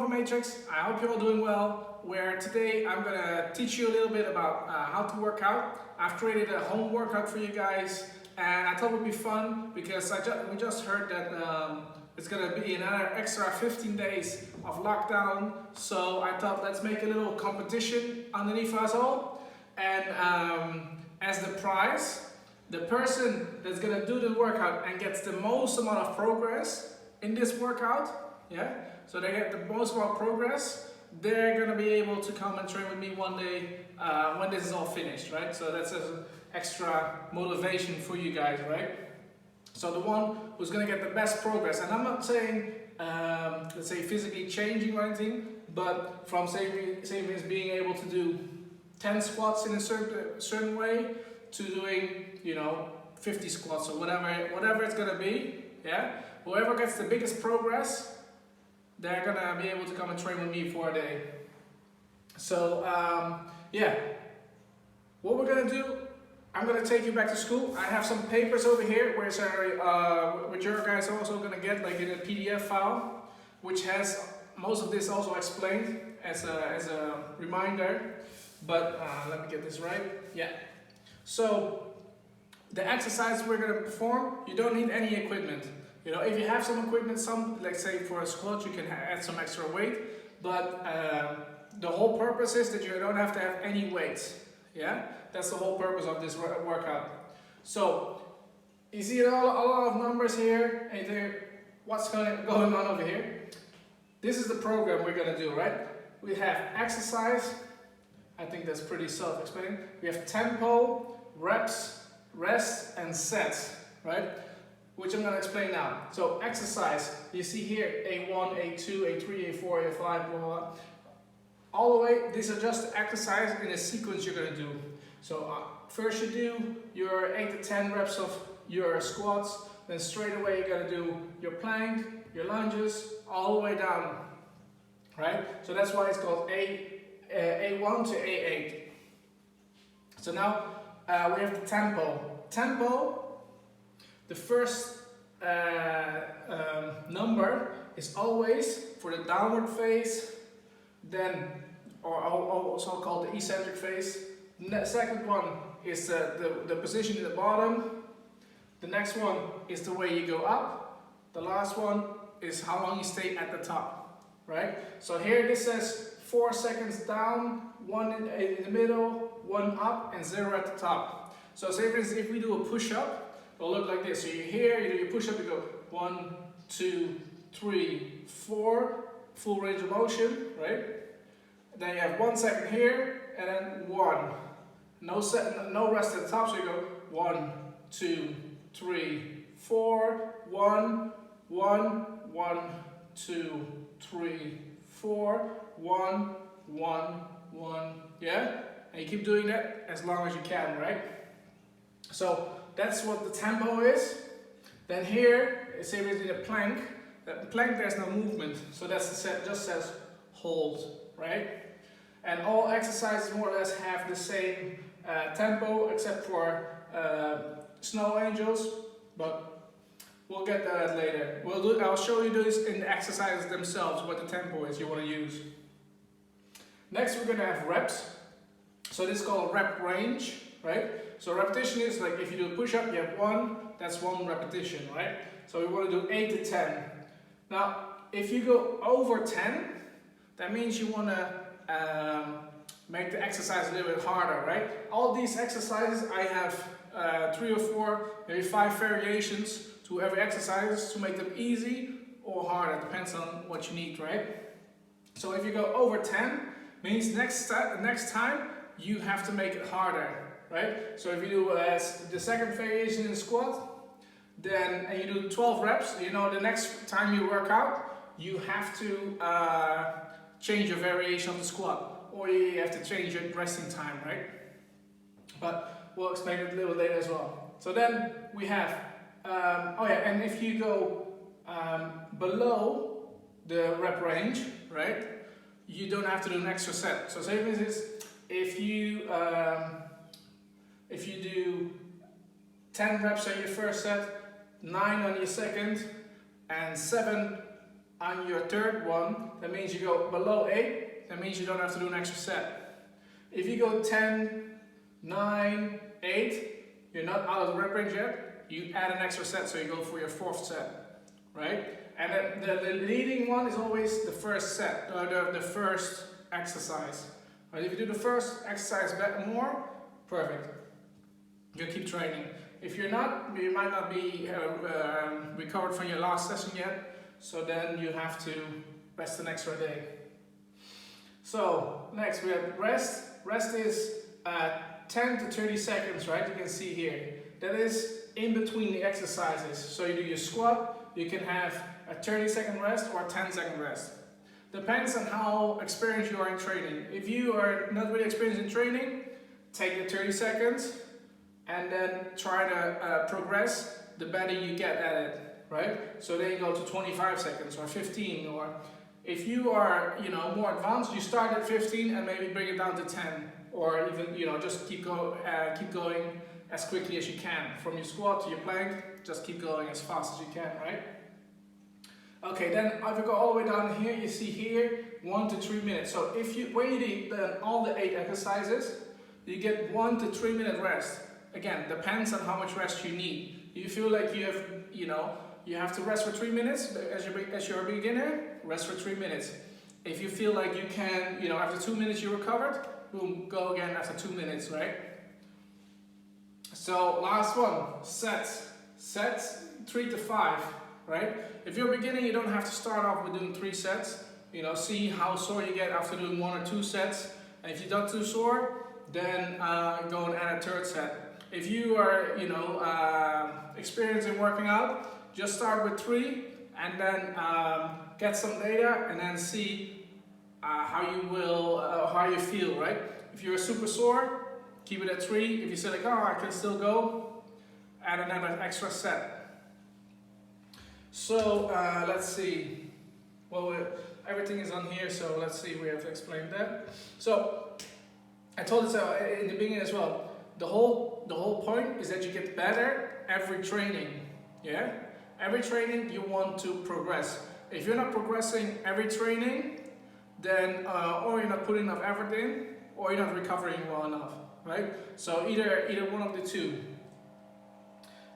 from Matrix. I hope you're all doing well. Where today I'm gonna teach you a little bit about how to work out. I've created a home workout for you guys, and I thought it would be fun because we just heard that it's gonna be another extra 15 days of lockdown. So I thought let's make a little competition underneath us all, and as the prize, the person that's gonna do the workout and gets the most amount of progress in this workout, yeah, so they get the most amount of progress, they're gonna be able to come and train with me one day when this is all finished, right? So that's an extra motivation for you guys, right? So the one who's gonna get the best progress, and I'm not saying let's say physically changing or anything, but from same as being able to do 10 squats in a certain way to doing, you know, 50 squats or whatever it's gonna be, yeah. Whoever gets the biggest progress, they're gonna be able to come and train with me for a day. So yeah, what we're gonna do, I'm gonna take you back to school. I have some papers over here, which your guys are also gonna get like in a PDF file, which has most of this also explained as a reminder. But let me get this right. Yeah. So the exercises we're gonna perform, you don't need any equipment. You know, if you have some equipment, let's say for a squat, you can add some extra weight, but the whole purpose is that you don't have to have any weights. Yeah, that's the whole purpose of this workout. So you see a lot of numbers here, and what's going on over here? This is the program we're gonna do, right? We have exercise. I think that's pretty self-explanatory. We have tempo, reps, rest, and sets, right? Which I'm going to explain now. So exercise, you see here A1, A2, A3, A4, A5, blah, blah, blah. All the way, these are just exercises in a sequence you're going to do. So first you do your 8 to 10 reps of your squats, then straight away you're going to do your plank, your lunges, all the way down, right? So that's why it's called A1 to A8. So now we have the tempo. Tempo, the first number is always for the downward phase, then, or also called the eccentric phase. The second one is the position at the bottom. The next one is the way you go up. The last one is how long you stay at the top, right? So here this says 4 seconds down, 1 in the middle, 1 up, and 0 at the top. So say for instance, if we do a push-up, it'll look like this. So you're here, you do your push-up, you go 1, 2, 3, 4, full range of motion, right? Then you have 1 second here, and then 1. No rest at the top, so you go 1, 2, 3, 4, 1, 1, 1, 2, 3, 4, 1, 1, 1, yeah? And you keep doing that as long as you can, right? So that's what the tempo is. Then here, say we did a plank. The plank, there's no movement, so that's just says hold, right? And all exercises more or less have the same tempo, except for snow angels, but we'll get to that later. I'll show you this in the exercises themselves, what the tempo is you want to use. Next, we're going to have reps. So this is called rep range, right? So repetition is like if you do a push-up, you have 1, that's 1 repetition, right? So we want to do 8 to 10. Now, if you go over 10, that means you want to make the exercise a little bit harder, right? All these exercises, I have 3 or 4, maybe 5 variations to every exercise to make them easy or harder, depends on what you need, right? So if you go over 10, means next time you have to make it harder. Right? So if you do the second variation in the squat, then and you do 12 reps, you know the next time you work out, you have to change your variation of the squat, or you have to change your resting time, right? But we'll explain it a little later as well. So then we have, oh yeah, and if you go below the rep range, right, you don't have to do an extra set. So say for instance, if you do 10 reps on your first set, 9 on your second, and 7 on your third one, that means you go below 8, that means you don't have to do an extra set. If you go 10, 9, 8, you're not out of the rep range yet, you add an extra set, so you go for your fourth set, right? And then the leading one is always the first set, or the first exercise. Right? If you do the first exercise more, perfect. You keep training. If you're not, you might not be recovered from your last session yet, so then you have to rest an extra day. So next we have rest. Rest is 10 to 30 seconds, right? You can see here. That is in between the exercises. So you do your squat, you can have a 30-second rest or a 10-second rest. Depends on how experienced you are in training. If you are not really experienced in training, take the 30 seconds and then try to progress the better you get at it, right? So then you go to 25 seconds or 15, or if you are, more advanced, you start at 15 and maybe bring it down to 10, or even, just keep going as quickly as you can. From your squat to your plank, just keep going as fast as you can, right? Okay, then if you go all the way down here, you see here 1 to 3 minutes. So when you do all the 8 exercises, you get 1 to 3 minute rest. Again, depends on how much rest you need. You feel like you have, you have to rest for 3 minutes as you're a beginner, rest for 3 minutes. If you feel like you can, after 2 minutes you recovered, boom, go again after 2 minutes, right? So last one, sets. Sets 3 to 5, right? If you're a beginner, you don't have to start off with doing 3 sets. See how sore you get after doing 1 or 2 sets. And if you're not too sore, then go and add a 3rd set. If you are, experienced in working out, just start with 3 and then get some data and then see how you feel, right? If you're super sore, keep it at 3. If you say like, oh, I can still go, add another extra set. So let's see. Well, everything is on here, so let's see. We have explained that. So I told it in the beginning as well. The whole point is that you get better every training. Yeah. Every training you want to progress. If you're not progressing every training, then or you're not putting enough effort in, or you're not recovering well enough, right? So either one of the two.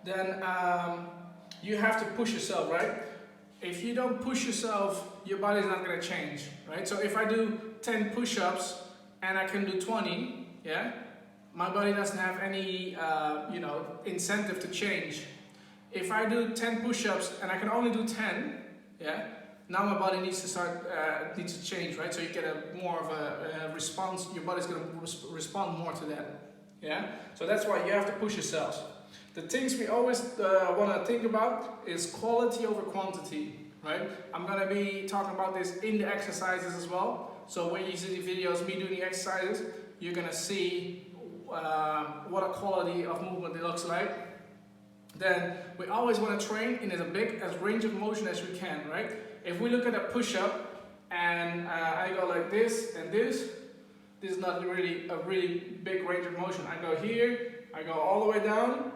Then you have to push yourself, right? If you don't push yourself, your body's not gonna change, right? So if I do 10 push-ups and I can do 20, yeah, my body doesn't have any incentive to change. If I do 10 push-ups and I can only do 10, yeah, now my body needs to change, right? So you get more of a response. Your body's gonna respond more to that, yeah. So that's why you have to push yourselves. The things we always want to think about is quality over quantity, right? I'm gonna be talking about this in the exercises as well. So when you see the videos, me doing the exercises, you're gonna see what a quality of movement it looks like. Then we always want to train in as big range of motion as we can, right? If we look at a push-up and I go like this and this is not really a really big range of motion. I go here, I go all the way down,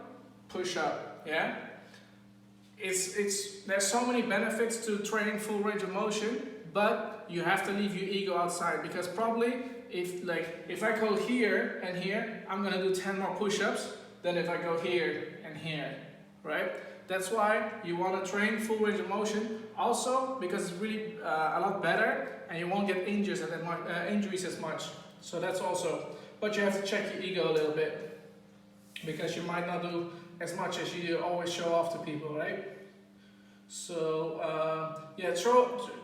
push up, yeah? There's so many benefits to training full range of motion, but you have to leave your ego outside, because probably if I go here and here, I'm gonna do 10 more push-ups than if I go here and here, right? That's why you want to train full range of motion. Also, because it's really a lot better, and you won't get injuries as much. So that's also. But you have to check your ego a little bit, because you might not do as much as you always show off to people, right? So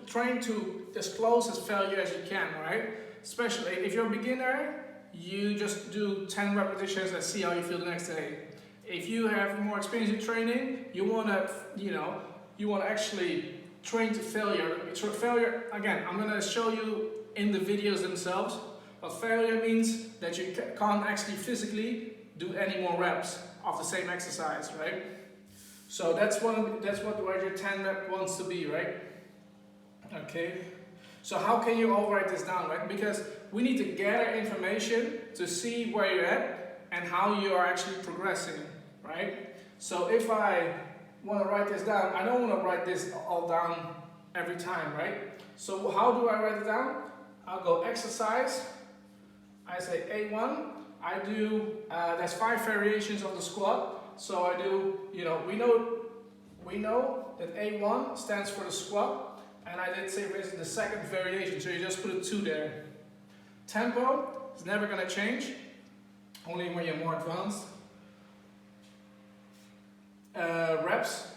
train to as close as failure as you can, right? Especially if you're a beginner, you just do 10 repetitions and see how you feel the next day. If you have more experience in training, you wanna actually train to failure. Failure, again, I'm gonna show you in the videos themselves, but failure means that you can't actually physically do any more reps of the same exercise, right? So that's what your 10 rep wants to be, right? Okay. So how can you all write this down, right? Because we need to gather information to see where you're at and how you are actually progressing, right? So if I want to write this down, I don't want to write this all down every time, right? So how do I write it down? I'll go exercise. I say A1. I do, there's 5 variations of the squat. So I do, you know, we know that A1 stands for the squat. And I did say this is the second variation. So you just put a 2 there. Tempo is never going to change. Only when you're more advanced. Reps.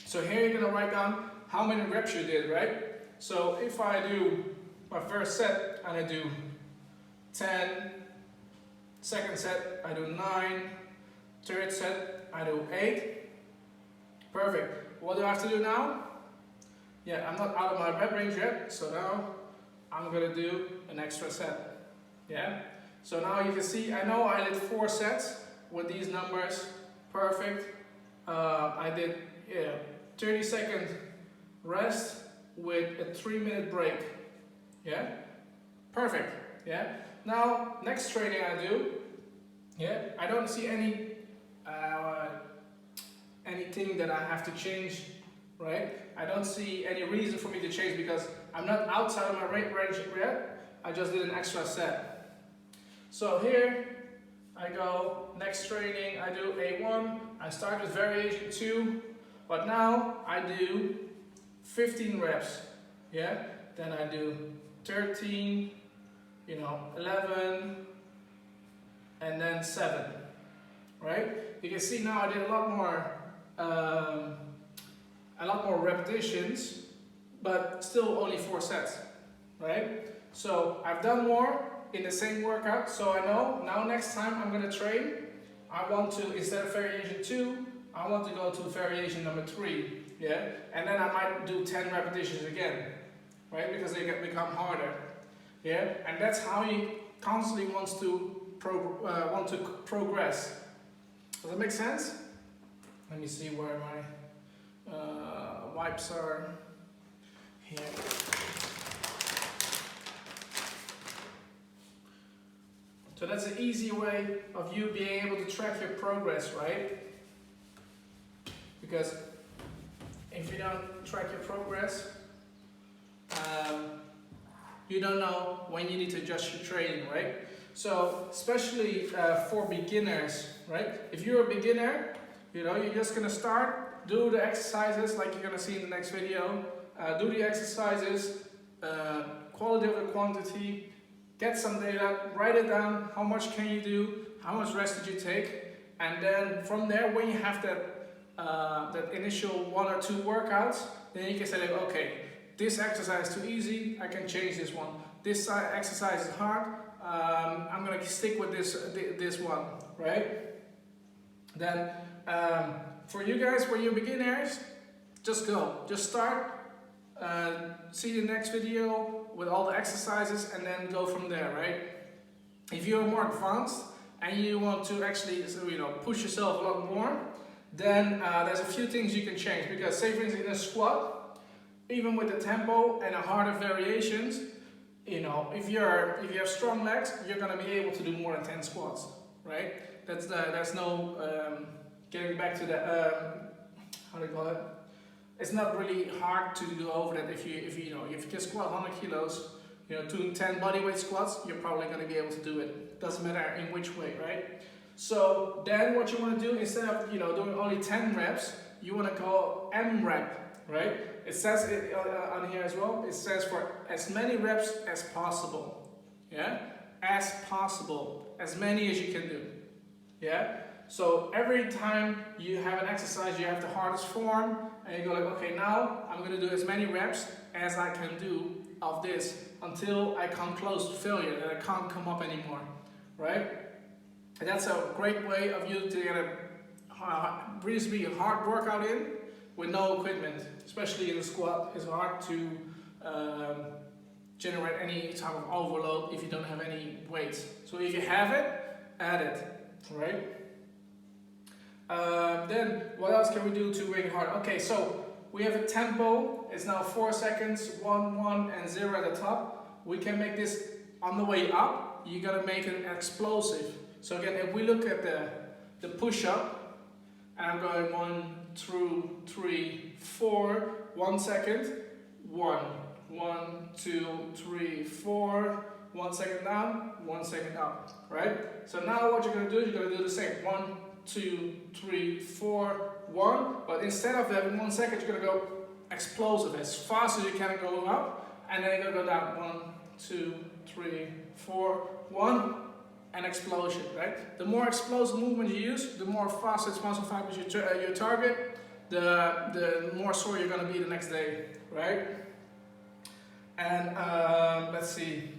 So here you're going to write down how many reps you did, right? So if I do my first set and I do 10, second set I do 9, third set I do 8. Perfect. What do I have to do now? Yeah, I'm not out of my rep range yet, so now I'm going to do an extra set. Yeah? So now you can see, I know I did 4 sets with these numbers. Perfect. I did 30-second rest with a 3-minute break. Yeah? Perfect. Yeah? Now, next training I do, yeah, I don't see anything that I have to change, right? I don't see any reason for me to change because I'm not outside of my rate range yet. I just did an extra set. So here I go, next training I do A1, I start with variation 2, but now I do 15 reps, yeah? Then I do 13, 11, and then 7, right? You can see now I did a lot more repetitions, but still only 4 sets, right? So I've done more in the same workout, so I know now next time I'm gonna train, I want to, instead of variation 2, I want to go to variation number 3, yeah? And then I might do 10 repetitions again, right? Because they become harder, yeah? And that's how he constantly wants to progress. Does that make sense? Let me see where my wipes are. Here. So that's an easy way of you being able to track your progress, right? Because if you don't track your progress, you don't know when you need to adjust your training, right? So especially for beginners, right? If you're a beginner, you're just gonna start, do the exercises like you're gonna see in the next video, do the exercises, quality over quantity, get some data, write it down, how much can you do, how much rest did you take, and then from there, when you have that initial 1 or 2 workouts, then you can say like, okay, this exercise is too easy, I can change this one. This exercise is hard, I'm gonna stick with this one, right? Then for you guys, when you're beginners, just go, just start, see the next video with all the exercises and then go from there, right? If you're more advanced and you want to actually push yourself a lot more, then there's a few things you can change, because say for instance in a squat, even with the tempo and the harder variations, if you have strong legs, you're gonna be able to do more than 10 squats, right? That's no getting back to the how do you call it? It's not really hard to go over that. If you can squat 100 kilos, doing 10 bodyweight squats, you're probably gonna be able to do it. Doesn't matter in which way, right? So then what you want to do, instead of doing only 10 reps, you want to go M rep, right? It says it on here as well. It says for as many reps as possible, yeah, as possible, as many as you can do, yeah. So every time you have an exercise, you have the hardest form, and you go like, okay, now I'm going to do as many reps as I can do of this until I come close to failure, that I can't come up anymore, right? And that's a great way of you to get a reasonably hard workout in with no equipment, especially in the squat. It's hard to generate any type of overload if you don't have any weights. So if you have it, add it, right? Then what else can we do to make it hard? Okay, so we have a tempo. It's now 4 seconds, 1, 1, and 0 at the top. We can make this on the way up. You gotta make it explosive. So again, if we look at the push-up, and I'm going 1, 2, 3, 4. 1 second. 1, 1, 2, 3, 4. 1 second down, 1 second up, right? So now what you're gonna do is you're gonna do the same. 1, 2, 3, 4, 1. But instead of having 1 second, you're gonna go explosive as fast as you can going up, and then you're gonna go down. 1, 2, 3, 4, 1, and explosion, right? The more explosive movement you use, the more fast its muscle fibers you target, the more sore you're gonna be the next day, right? And let's see.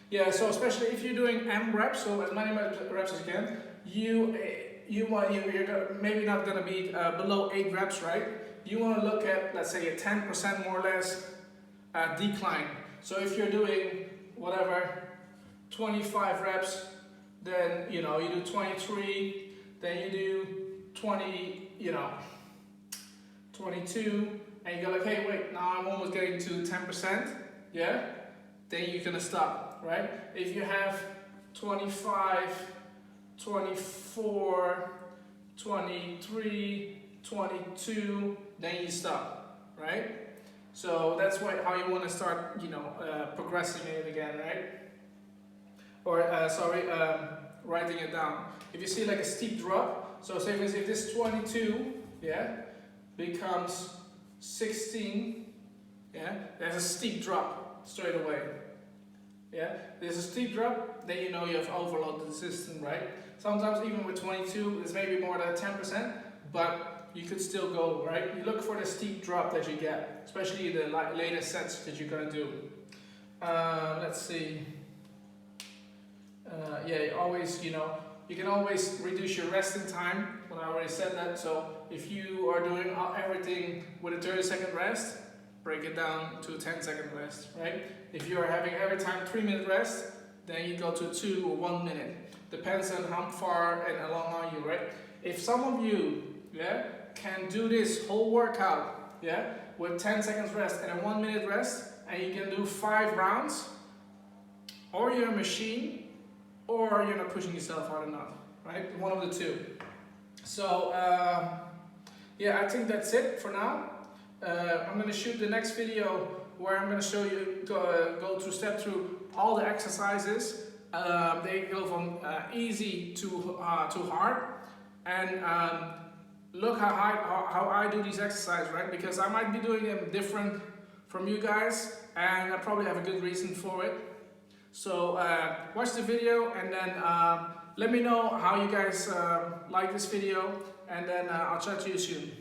Yeah, so especially if you're doing M reps, so as many reps as you can, you're maybe not gonna be below 8 reps, right? You want to look at, let's say, a 10% more or less decline. So if you're doing whatever 25 reps, then you do 23, then you do 20, 22, and you go like, hey, wait, now I'm almost getting to 10%, yeah? Then you're gonna stop, right? If you have 25, 24, 23, 22, then you stop, right? So that's how you want to start, progressing it again, right? Or writing it down. If you see like a steep drop, so say if this 22, yeah, becomes 16, yeah, there's a steep drop straight away. Yeah, there's a steep drop, then you know you have overloaded the system, right? Sometimes even with 22, it's maybe more than 10%, but you could still go, right? You look for the steep drop that you get, especially the later sets that you're gonna do. Let's see. Yeah, you can always reduce your resting time. Well, I already said that. So if you are doing everything with a 30-second rest, break it down to a 10-second rest, right? If you are having every time 3-minute rest, then you go to 2 or 1 minute. Depends on how far and along are you, right? If some of you, yeah, can do this whole workout, yeah, with 10 seconds rest and a 1 minute rest, and you can do 5 rounds, or you're a machine, or you're not pushing yourself hard enough, right? One of the two. So, yeah, I think that's it for now. I'm going to shoot the next video where I'm going to show you, go through all the exercises. They go from easy to hard, and look how I do these exercises, right? Because I might be doing them different from you guys, and I probably have a good reason for it. So watch the video, and then let me know how you guys like this video, and then I'll chat to you soon.